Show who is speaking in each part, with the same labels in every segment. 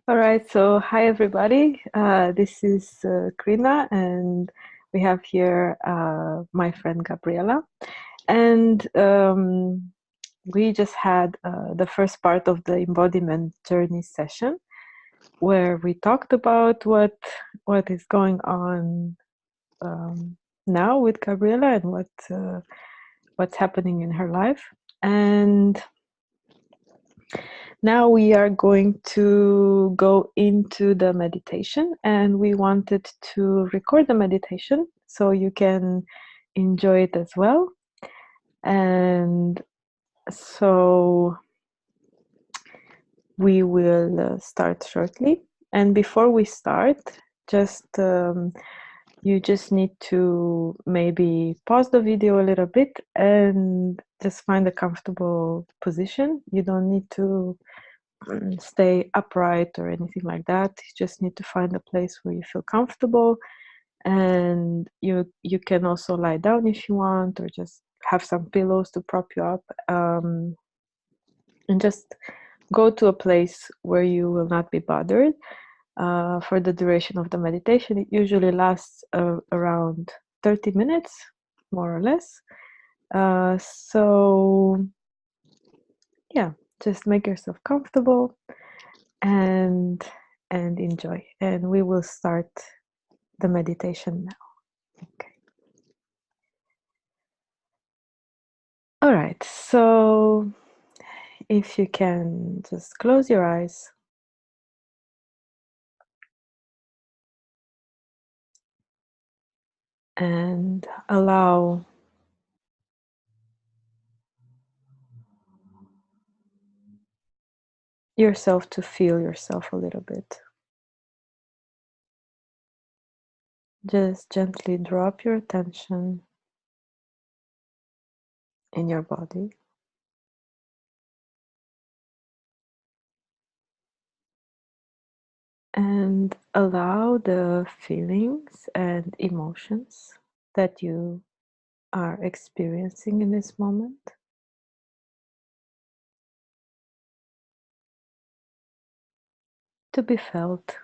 Speaker 1: All right, so hi everybody. This is Krina, and we have here my friend Gabriela. And we just had the first part of the embodiment journey session, where we talked about what is going on now with Gabriela and what's happening in her life. And now we are going to go into the meditation, and we wanted to record the meditation so you can enjoy it as well. And so we will start shortly. And before we start, just you just need to maybe pause the video a little bit and just find a comfortable position. You don't need to stay upright or anything like that. You just need to find a place where you feel comfortable, and you can also lie down if you want, or just have some pillows to prop you up, and just go to a place where you will not be bothered for the duration of the meditation. It usually lasts around 30 minutes, more or less. So yeah, just make yourself comfortable and enjoy. And we will start the meditation now. Okay. All right. So if you can just close your eyes and allow yourself to feel yourself a little bit. Just gently drop your attention in your body. And allow the feelings and emotions that you are experiencing in this moment to be felt.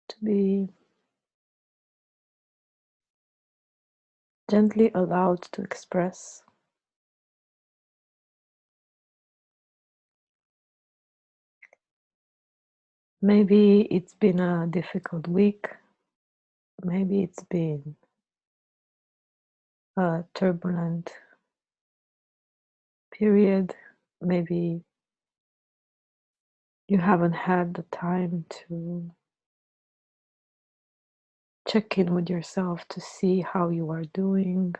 Speaker 1: To be gently allowed to express. Maybe it's been a difficult week. Maybe it's been a turbulent period. Maybe you haven't had the time to check in with yourself to see how you are doing,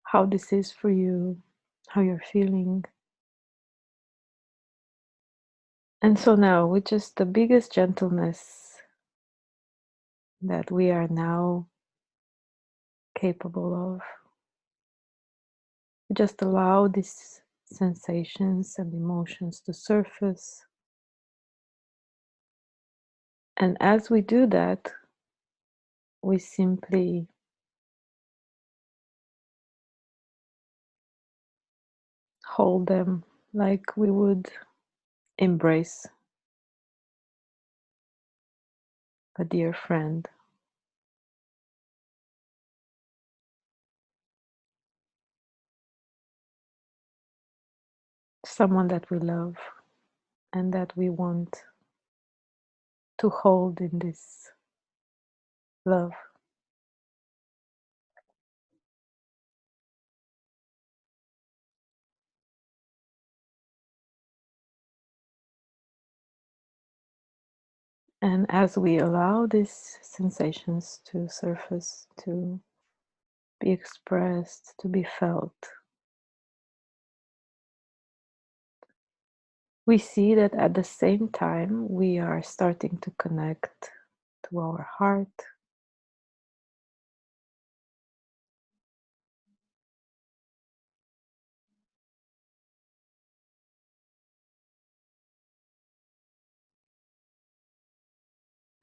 Speaker 1: how this is for you, how you're feeling. And so now, with just the biggest gentleness that we are now capable of, just allow these sensations and emotions to surface. And as we do that, we simply hold them like we would embrace a dear friend. Someone that we love and that we want to hold in this love. And as we allow these sensations to surface, to be expressed, to be felt, we see that at the same time we are starting to connect to our heart.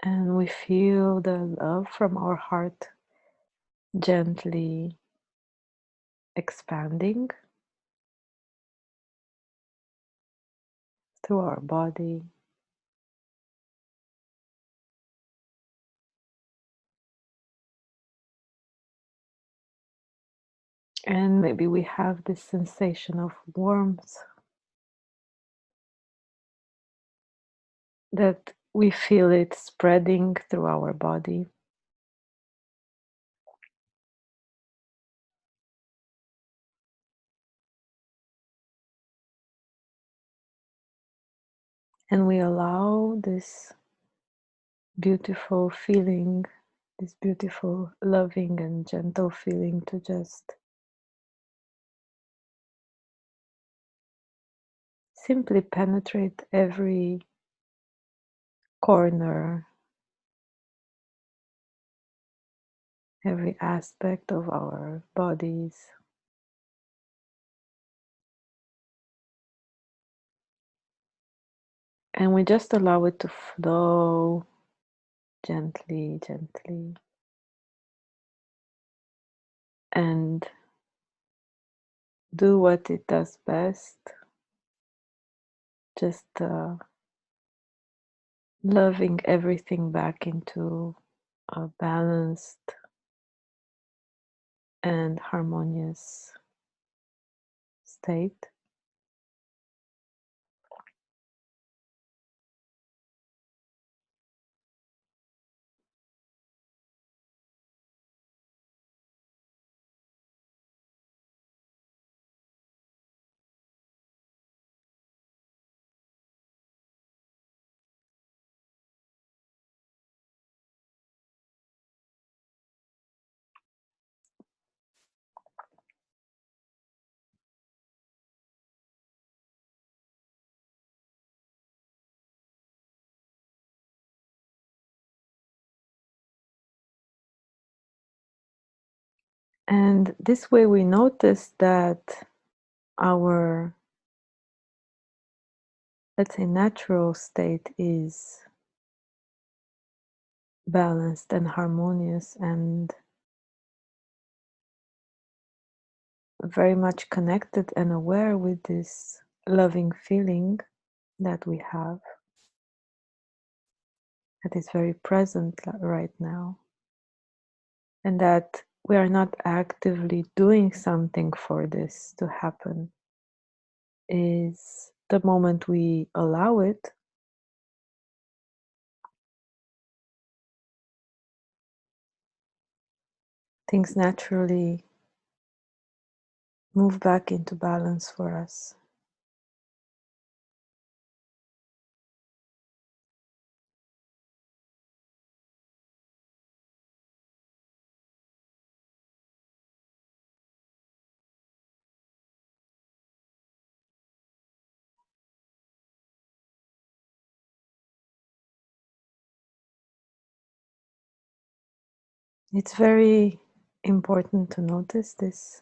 Speaker 1: And we feel the love from our heart gently expanding through our body. And maybe we have this sensation of warmth that we feel it spreading through our body. And we allow this beautiful feeling, this beautiful, loving, and gentle feeling to just simply penetrate every corner, every aspect of our bodies. And we just allow it to flow gently, gently. And do what it does best. Just loving everything back into a balanced and harmonious state. And this way we notice that our, let's say, natural state is balanced and harmonious and very much connected and aware with this loving feeling that we have, that is very present right now, and that we are not actively doing something for this to happen. Is the moment we allow it, things naturally move back into balance for us. It's very important to notice this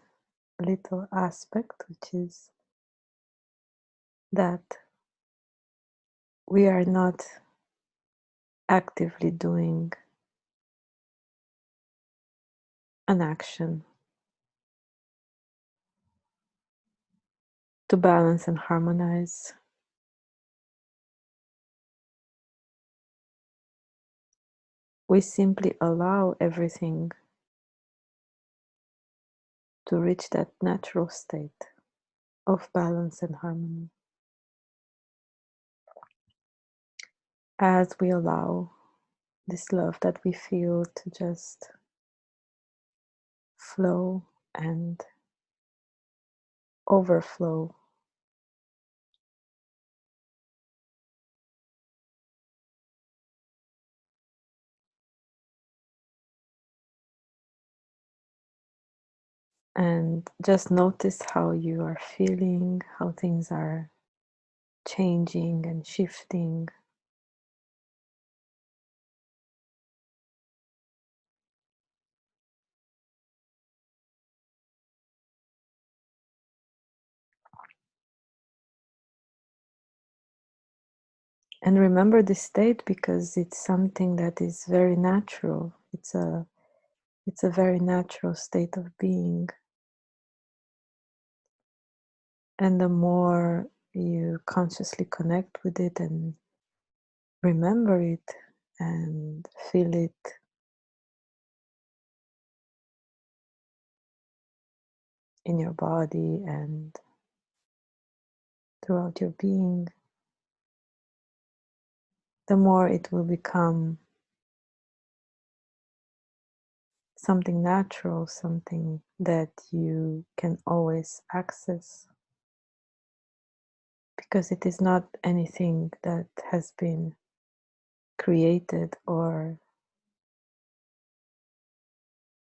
Speaker 1: little aspect, which is that we are not actively doing an action to balance and harmonize. We simply allow everything to reach that natural state of balance and harmony as we allow this love that we feel to just flow and overflow. And just notice how you are feeling, how things are changing and shifting. And remember this state because it's something that is very natural. It's a very natural state of being. And the more you consciously connect with it and remember it and feel it in your body and throughout your being, the more it will become something natural, something that you can always access, because it is not anything that has been created or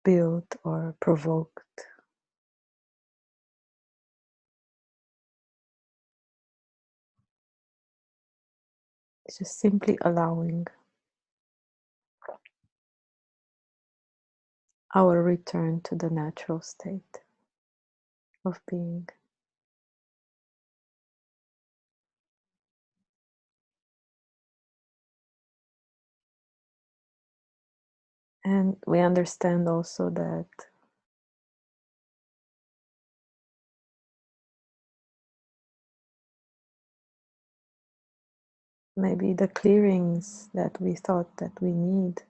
Speaker 1: built or provoked. It's just simply allowing our return to the natural state of being. And we understand also that maybe the clearings that we thought that we need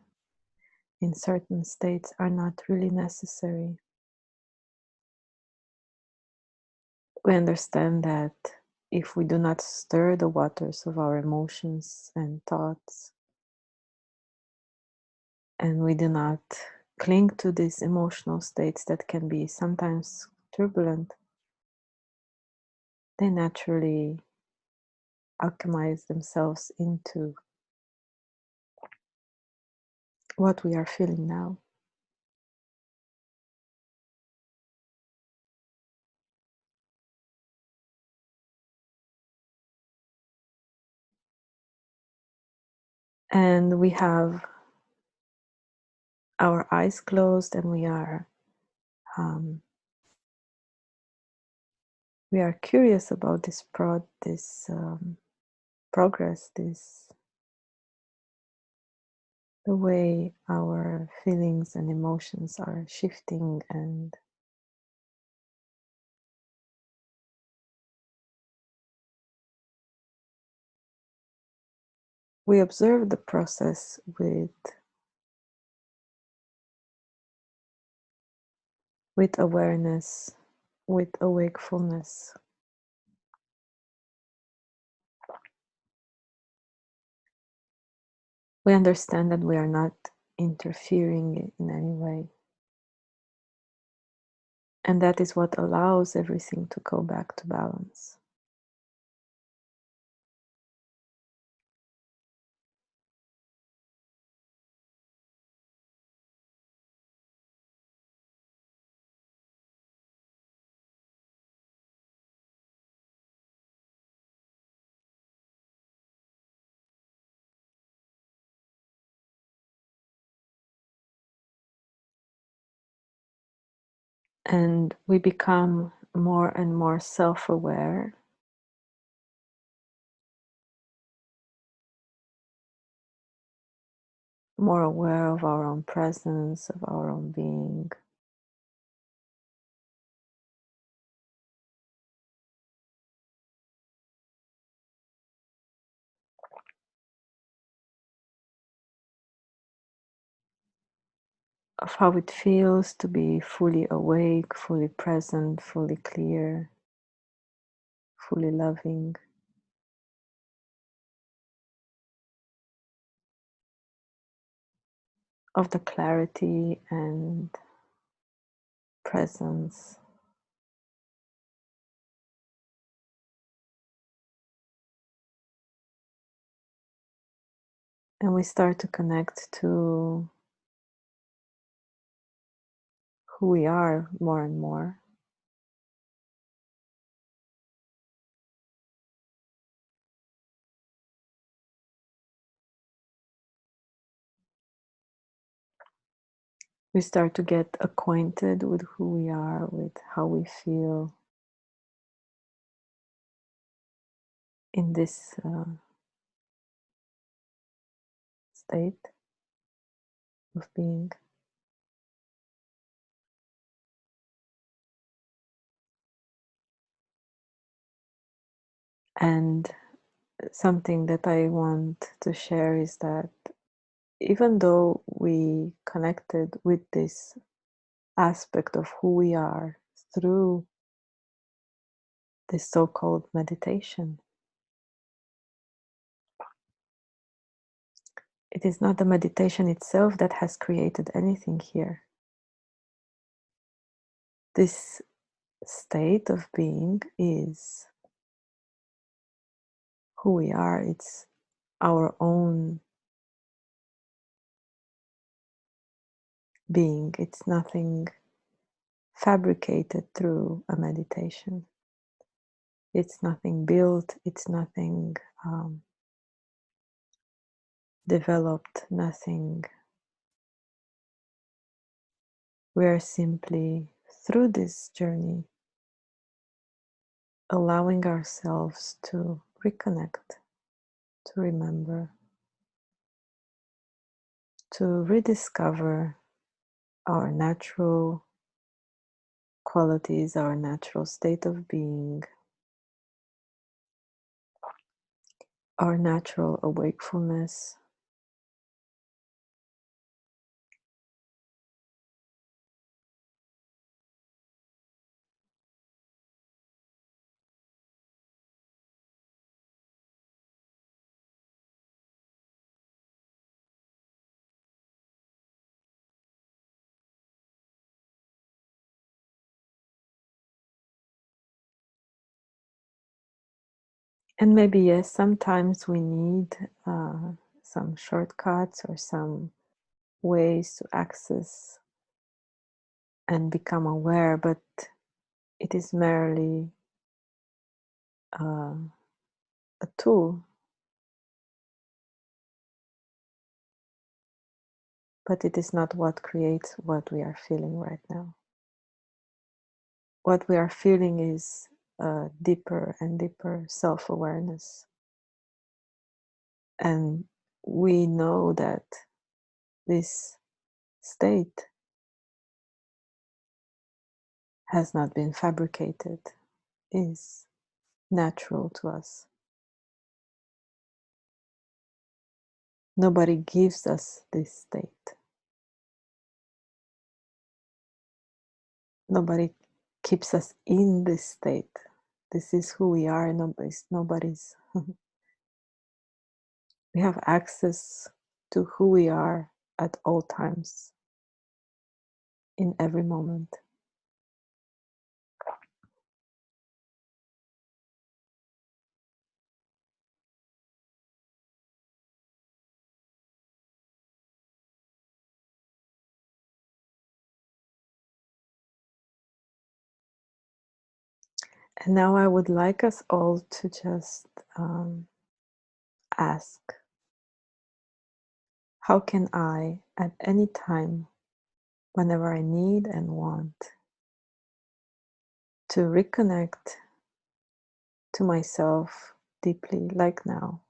Speaker 1: in certain states are not really necessary. We understand that if we do not stir the waters of our emotions and thoughts, and we do not cling to these emotional states that can be sometimes turbulent, they naturally alchemize themselves into what we are feeling now. And we have our eyes closed, and um, we are curious about this progress, this the way our feelings and emotions are shifting, and we observe the process with awareness, with a wakefulness. We understand that we are not interfering in any way. And that is what allows everything to go back to balance. And we become more and more self aware, more aware of our own presence, of our own being. Of how it feels to be fully awake, fully present, fully clear, fully loving, of the clarity and presence. And we start to connect to who we are more and more. We start to get acquainted with who we are, with how we feel in this state of being. And something that I want to share is that even though we connected with this aspect of who we are through this so-called meditation, it is not the meditation itself that has created anything here. This state of being is who we are. It's our own being. It's nothing fabricated through a meditation. It's nothing built. It's nothing developed, nothing. We are simply, through this journey, allowing ourselves to reconnect, to remember, to rediscover our natural qualities, our natural state of being, our natural awakefulness. And maybe, yes, sometimes we need some shortcuts or some ways to access and become aware, but it is merely uh, a tool, but it is not what creates what we are feeling right now. What we are feeling is deeper and deeper self-awareness. And we know that this state has not been fabricated, is natural to us. Nobody gives us this state. Nobody keeps us in this state. This is who we are. Nobody's. We have access to who we are at all times, in every moment. And now I would like us all to just ask, how can I, at any time, whenever I need and want, to reconnect to myself deeply, like now?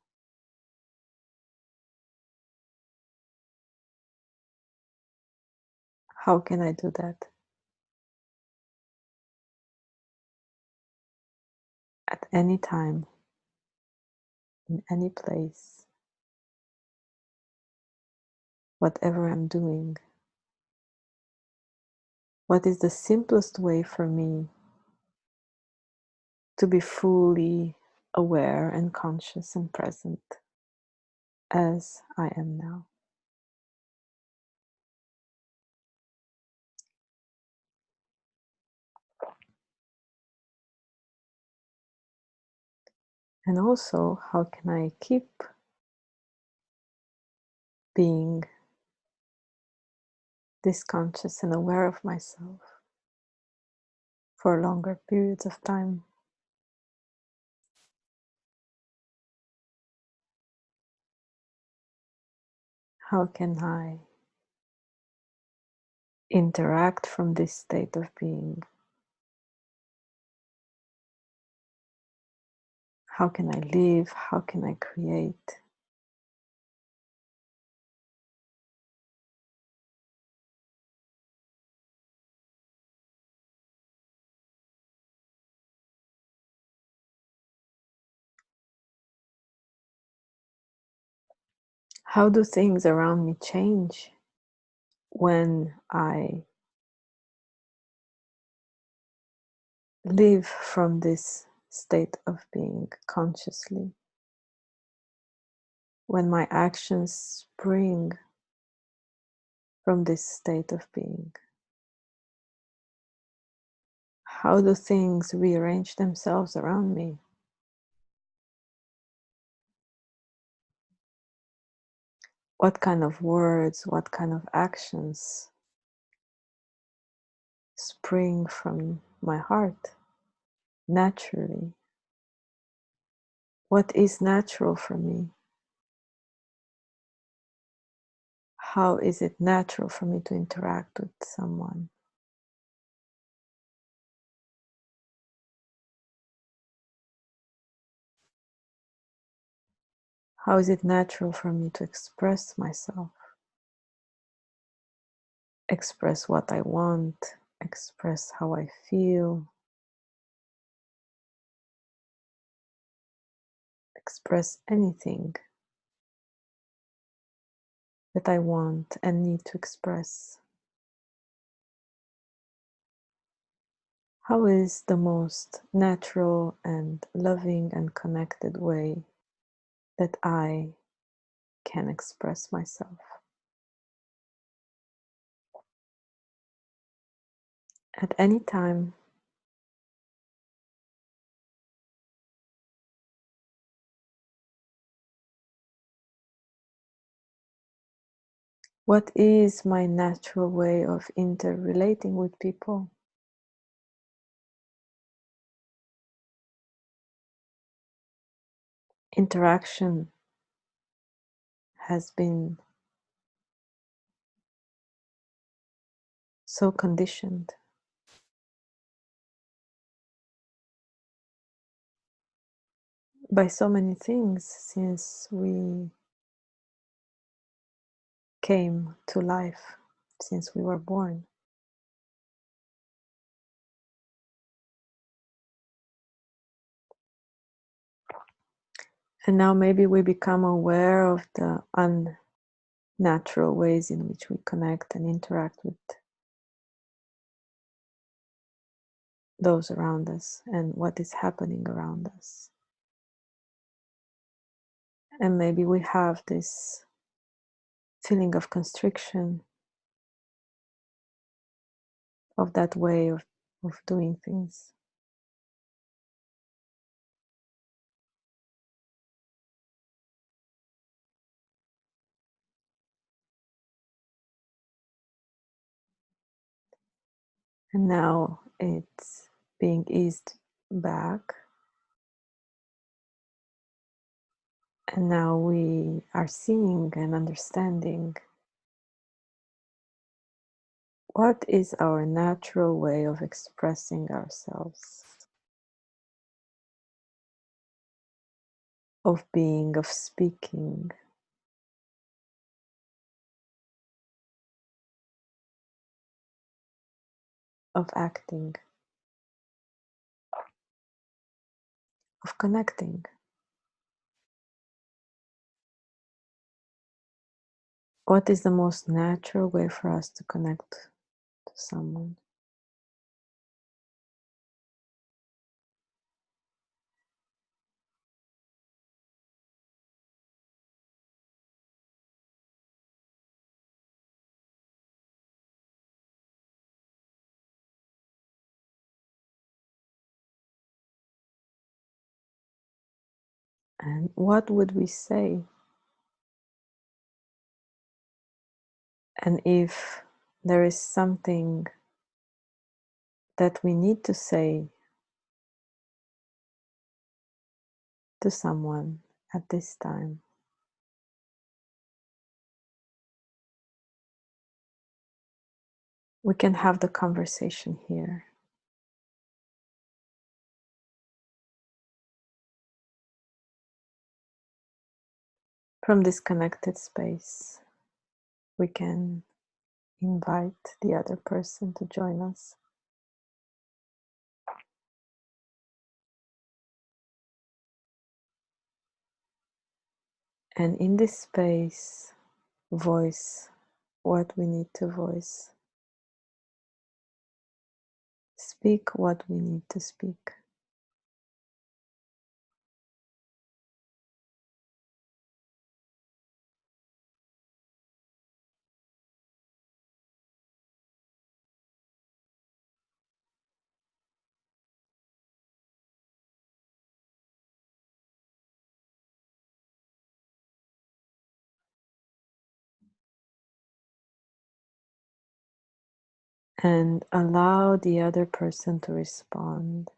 Speaker 1: How can I do that? At any time, in any place, whatever I'm doing. What is the simplest way for me to be fully aware and conscious and present as I am now? And also, how can I keep being this conscious and aware of myself for longer periods of time? How can I interact from this state of being? How can I live? How can I create? How do things around me change when I live from this state of being consciously? When my actions spring from this state of being? How do things rearrange themselves around me? What kind of words, what kind of actions spring from my heart naturally? What is natural for me? How is it natural for me to interact with someone? How is it natural for me to express myself? Express what I want, express how I feel, express anything that I want and need to express. How is the most natural and loving and connected way that I can express myself? At any time, what is my natural way of interrelating with people? Interaction has been so conditioned by so many things since we came to life, since we were born. And now maybe we become aware of the unnatural ways in which we connect and interact with those around us and what is happening around us. And maybe we have this feeling of constriction of that way of doing things. And now it's being eased back. And now we are seeing and understanding what is our natural way of expressing ourselves, of being, of speaking, of acting, of connecting. What is the most natural way for us to connect to someone? And what would we say? And if there is something that we need to say to someone at this time, we can have the conversation here. From this connected space, we can invite the other person to join us. And in this space, voice what we need to voice. Speak what we need to speak. And allow the other person to respond.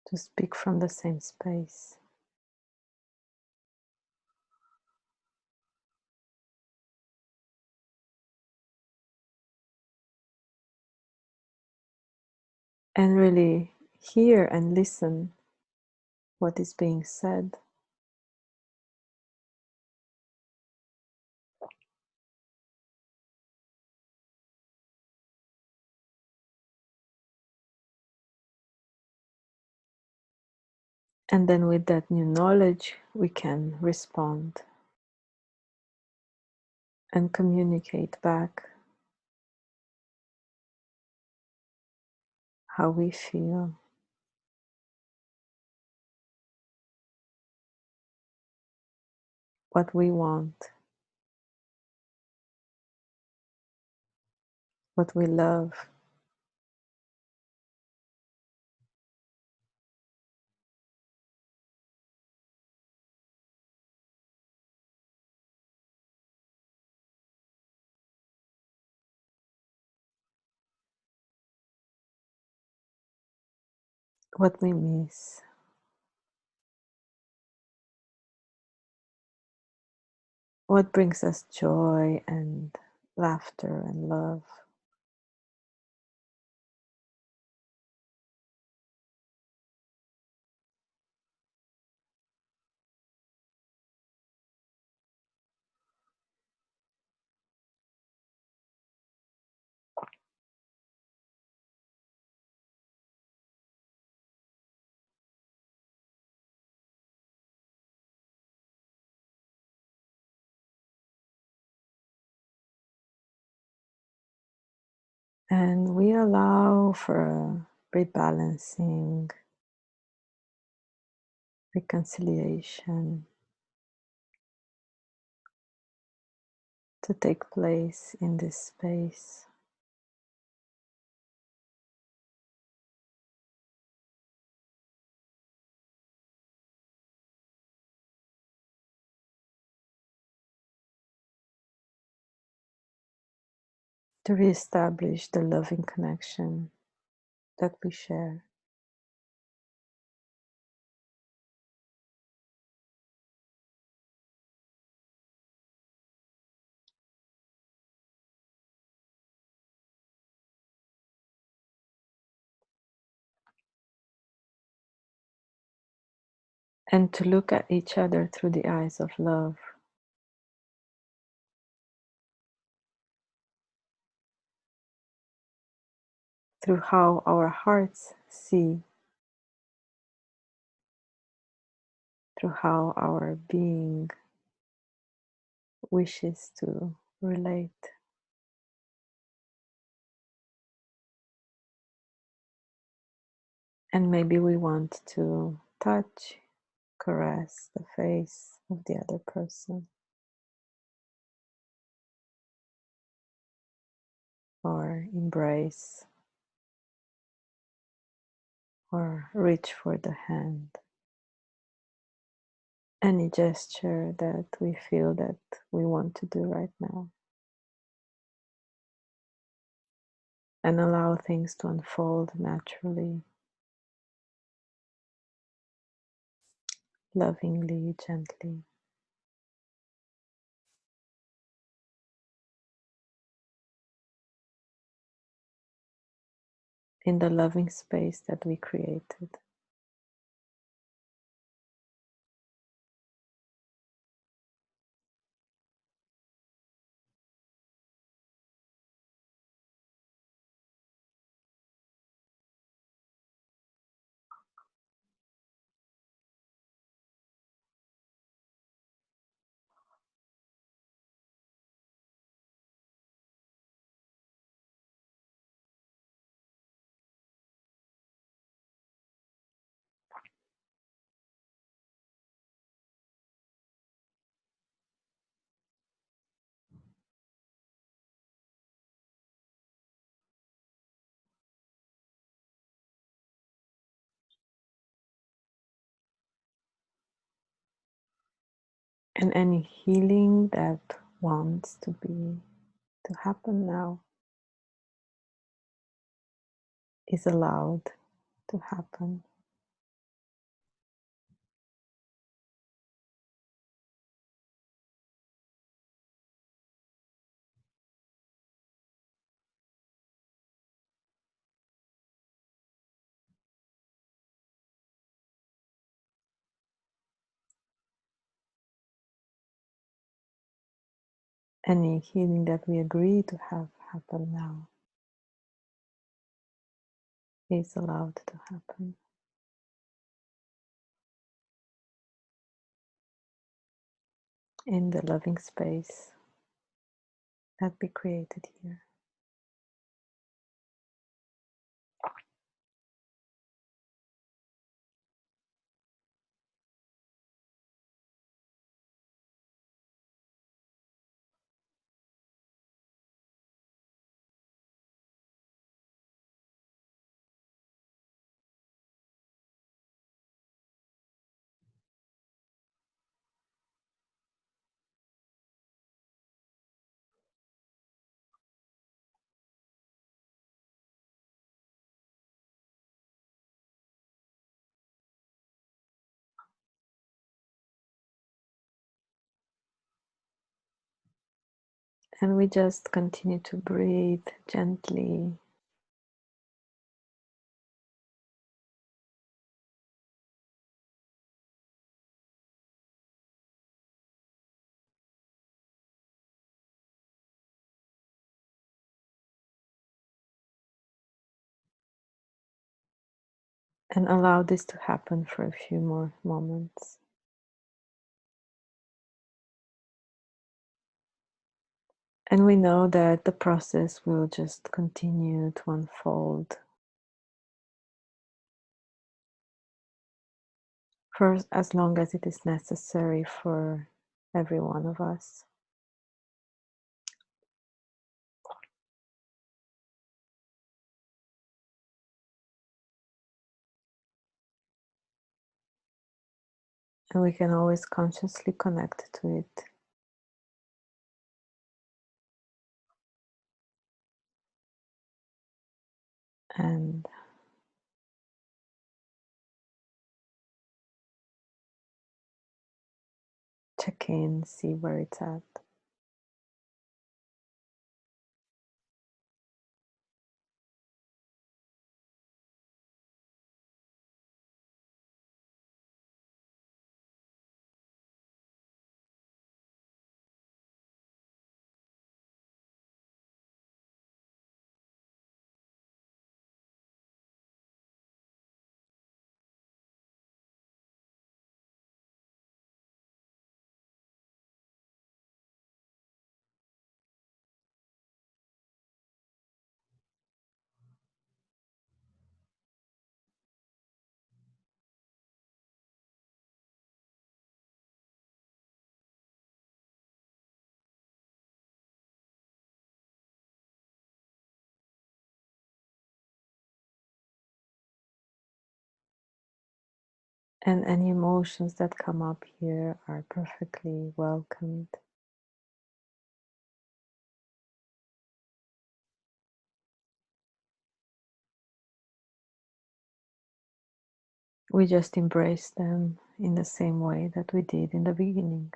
Speaker 1: To speak from the same space. And really hear and listen what is being said. And then with that new knowledge, we can respond and communicate back how we feel, what we want, what we love. What we miss, what brings us joy and laughter and love. And we allow for a rebalancing, reconciliation to take place in this space. To reestablish the loving connection that we share. And to look at each other through the eyes of love. Through how our hearts see, through how our being wishes to relate. And maybe we want to touch, caress the face of the other person, or embrace, or reach for the hand. Any gesture that we feel that we want to do right now. And allow things to unfold naturally, lovingly, gently. In the loving space that we created. And any healing that wants to happen now is allowed to happen. Any healing that we agree to have happen now is allowed to happen in the loving space that we created here. And we just continue to breathe gently. And allow this to happen for a few more moments. And we know that the process will just continue to unfold for as long as it is necessary for every one of us. And we can always consciously connect to it. And check in, see where it's at. And any emotions that come up here are perfectly welcomed. We just embrace them in the same way that we did in the beginning.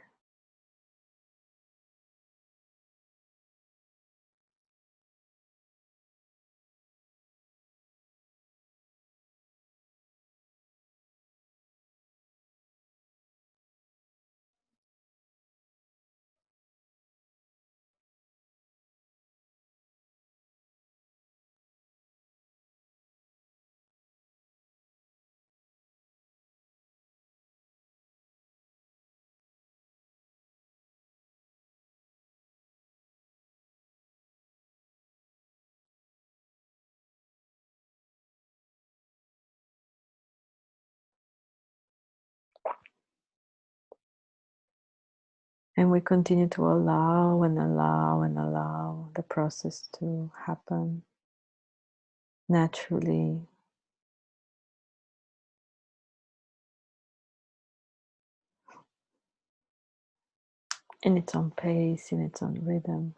Speaker 1: And we continue to allow and allow and allow the process to happen naturally. in its own pace, in its own rhythm.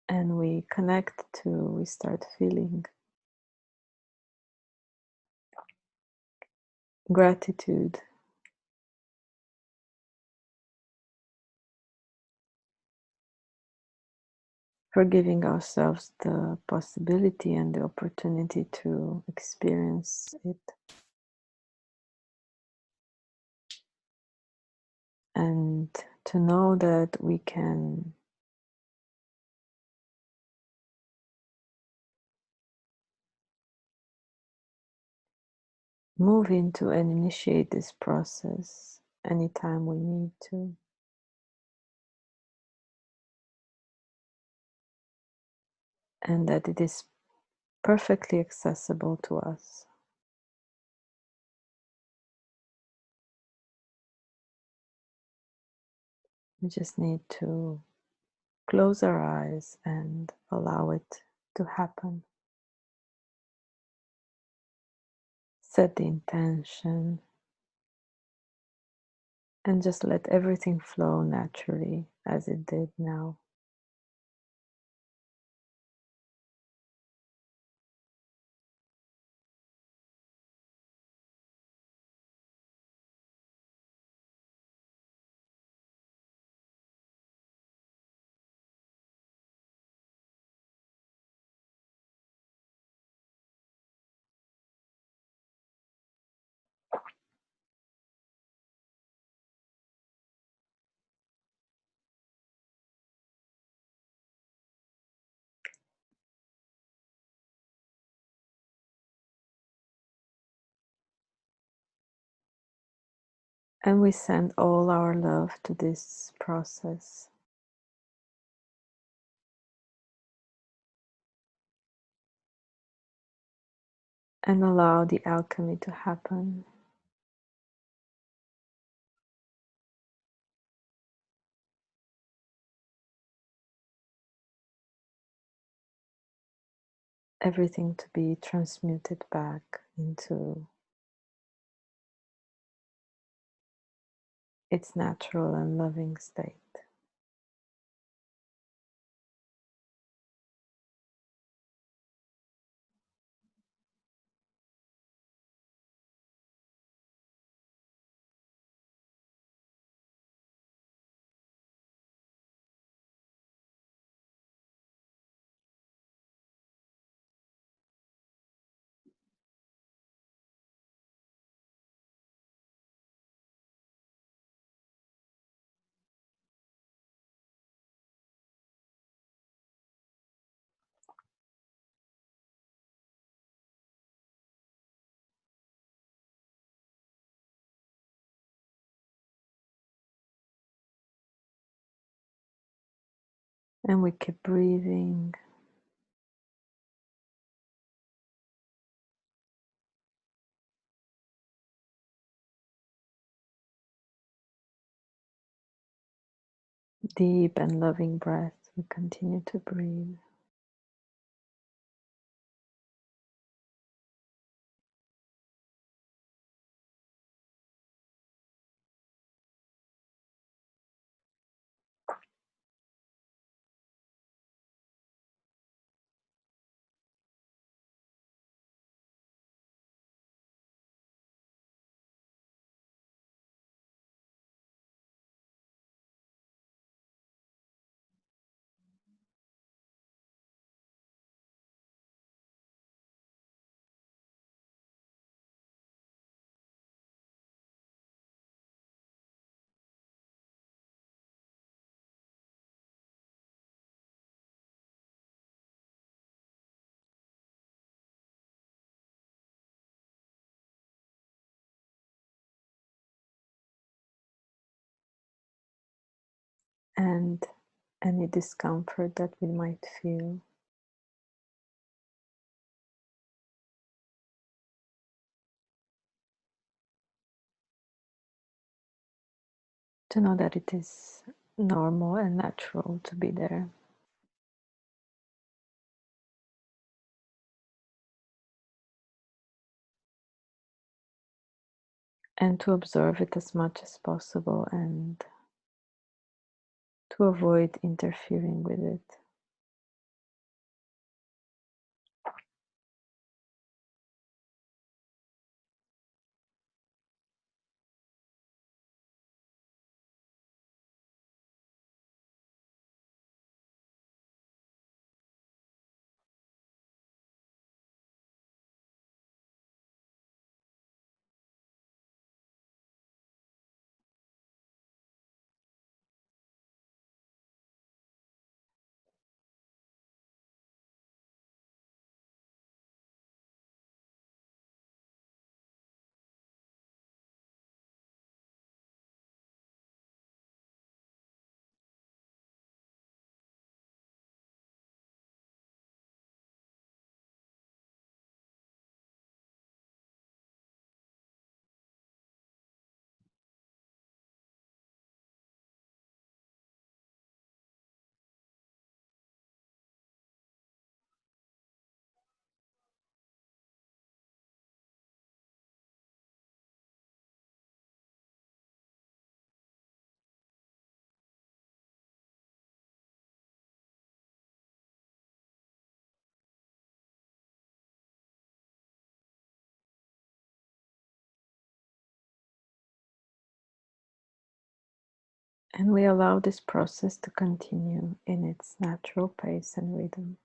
Speaker 1: And we start feeling gratitude, for giving ourselves the possibility and the opportunity to experience it, and to know that we can move into and initiate this process anytime we need to, and that it is perfectly accessible to us. We just need to close our eyes and allow it to happen. Set the intention and just let everything flow naturally as it did now. And we send all our love to this process and allow the alchemy to happen. Everything to be transmuted back into its natural and loving state. And we keep breathing. Deep and loving breath. We continue to breathe. And any discomfort that we might feel, to know that it is normal and natural to be there. and to observe it as much as possible and to avoid interfering with it. And we allow this process to continue in its natural pace and rhythm.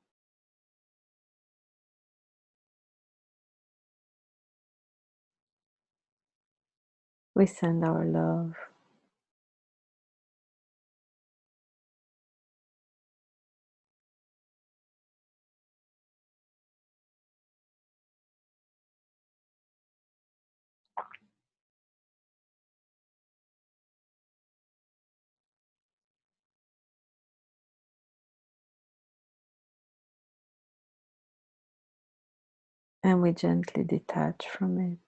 Speaker 1: We send our love. And we gently detach from it.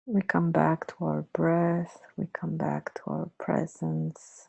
Speaker 1: We come back to our breath, we come back to our presence.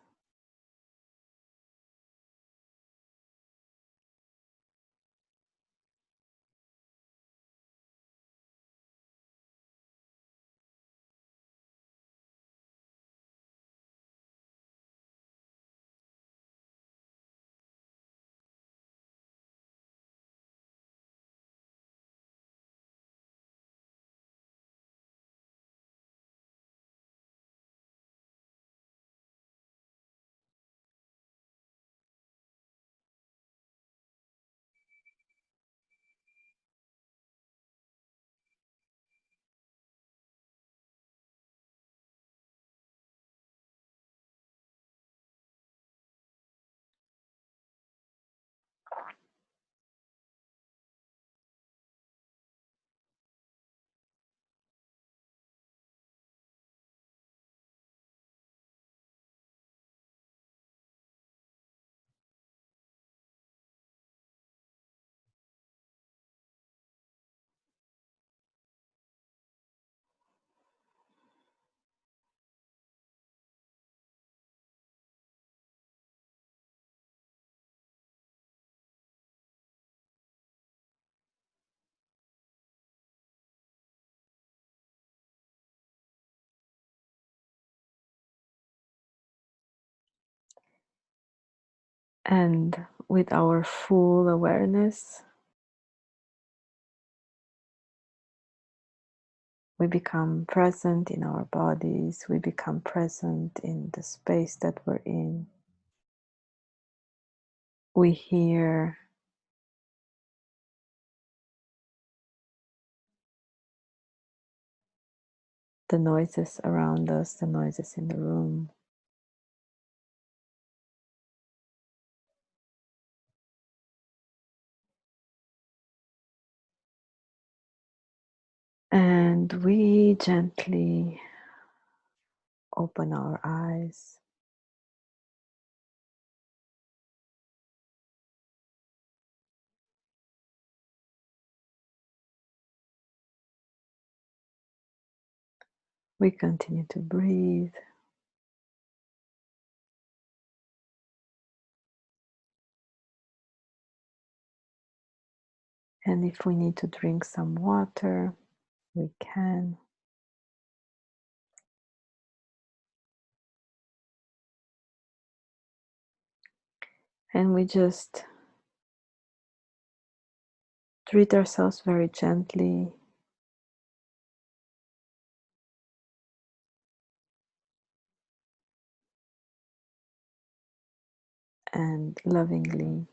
Speaker 1: And with our full awareness, we become present in our bodies, we become present in the space that we're in. We hear the noises around us, the noises in the room. And we gently open our eyes. We continue to breathe. And if we need to drink some water, we can. And we just treat ourselves very gently and lovingly.